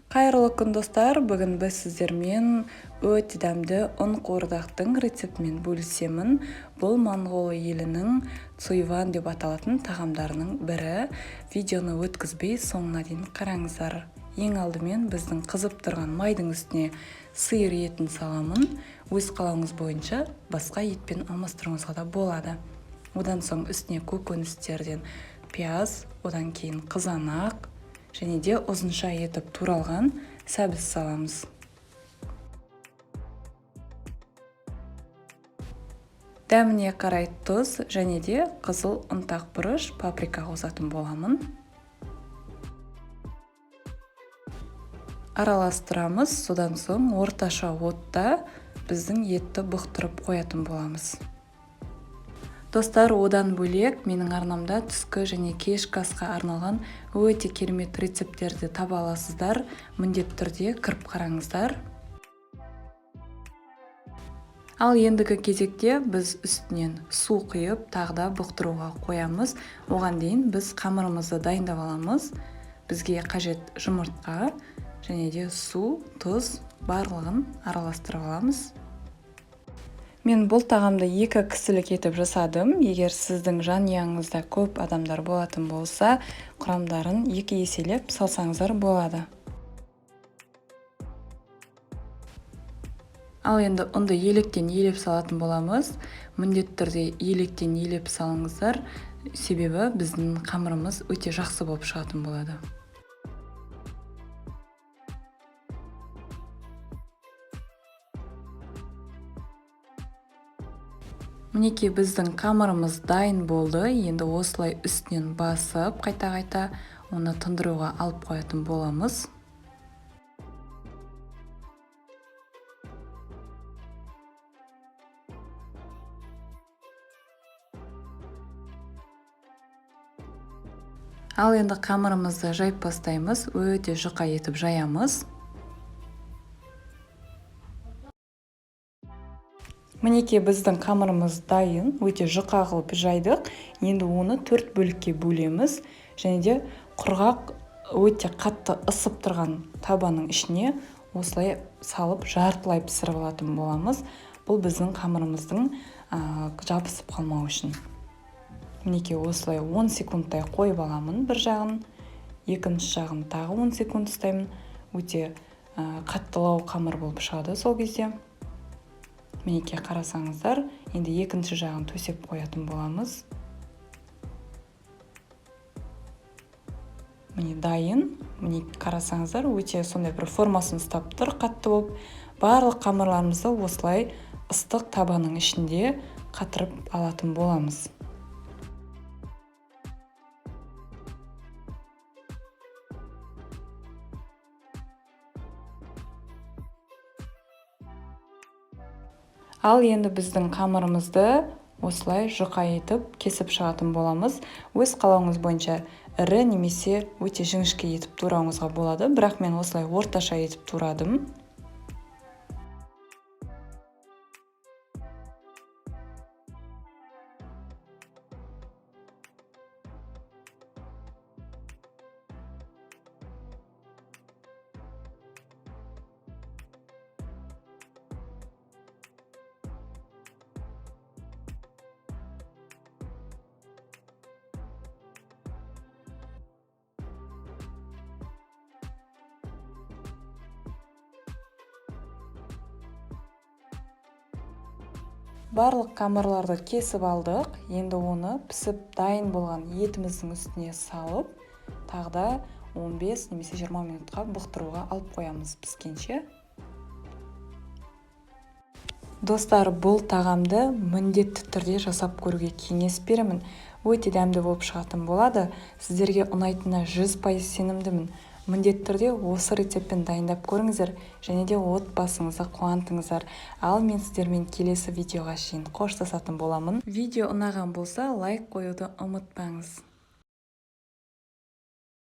Қайырлы күн достар, бүгін біз сіздермен өте дәмді ұн қуырдақтың рецептімен бөлісемін. Бұл Моңғолия елінің цуйван деп аталатын тағамдарының бірі. Видеоны өткізбей соңына дейін қараңыздар. Ең алдымен біздің қызып тұрған майдың үстіне сиыр етін саламын. Өз қалауыңыз бойынша басқа етпен алмастыруыңызға да болады. Одан соң үстіне көкөністерден пияз, одан кейін қызанақ және де ұзынша етіп туралған сәбіз саламыз. Дәміне қарай тұз және де қызыл ұнтақ бұрыш, паприка қосатын боламын. Араластырамыз, содан соң орташа отта біздің етті бұқтырып қоятын боламыз. Достар, одан бөлек менің арнамда түскі және кешкі асқа арналған өте керемет рецепттерді таба аласыздар. Міндетті түрде кіріп қараңыздар. Ал ендігі кезекте біз үстінен су құйып, тағы да бұқтыруға қоямыз. Оған дейін біз қамырымызды дайындап аламыз. Бізге қажет жұмыртқа және де су, тұз барлығын араластырып аламыз. Мен бұл тағамды 2 кісілік етіп жасадым. Егер сіздің жанұяңызда көп адамдар болатын болса, құрамдарын 2 еселеп салсаңыздар болады. Ал енді ұнды електен елеп салатын боламыз. Міндетті түрде електен елеп салыңыздар, себебі біздің қамырымыз өте жақсы болып шығатын болады. Мінекей біздің қамырымыз дайын болды. Енді осылай үстінен басып, қайта-қайта оны тындыруға алып қоятын боламыз. Ал енді қамырымызды жайып бастаймыз, өте жұқа етіп жаямыз. Мінекей біздің қамырымыз дайын, өте жұқа қылып жайдық. Енді оны 4 бөлікке бөлеміз және де құрғақ өте қатты ысып тұрған табаның ішіне осылай салып жартылай пісіріп алатын боламыз. Бұл біздің қамырымыздың жабысып қалмау үшін. Мінекей осылай 10 секундтай қойып аламын бір жағын, екінші жағын тағы 10 секунд ұстаймын. Өте қаттылау қамыр болып шығады сол кезде. Мінекей қарасаңыздар, енді екінші жағын төсеп қоятын боламыз. Міне дайын. Міне қарасаңыздар, өте сондай бір формасын ұстап тұр, қатты болып. Барлық қамырларымызды осылай ыстық табаның ішінде қатырып алатын боламыз. Ал енді біздің қамырымызды осылай жұқа етіп кесіп шығатын боламыз. Өз қалауыңыз бойынша ірі немесе өте жіңішке етіп турауыңызға болады, бірақ мен осылай орташа етіп турадым. Барлық қамырларды кесіп алдық. Енді оны пісіп дайын болған етіміздің үстіне салып, тағы да 15 немесе 20 минутқа бұқтыруға алып қоямыз піскенше. Достар, бұл тағамды міндетті түрде жасап көруге кеңес беремін. Өте дәмді болып шығатын болады. Сіздерге ұнайтынына 100% сенімдімін. Міндетті түрде осы рецептпен дайындап көріңіздер және де отбасыңызды қуантыңыздар. Ал мен сіздермен келесі видеоға шейін қоштасатын боламын. Видео ұнаған болса, лайк қоюды ұмытпаңыз.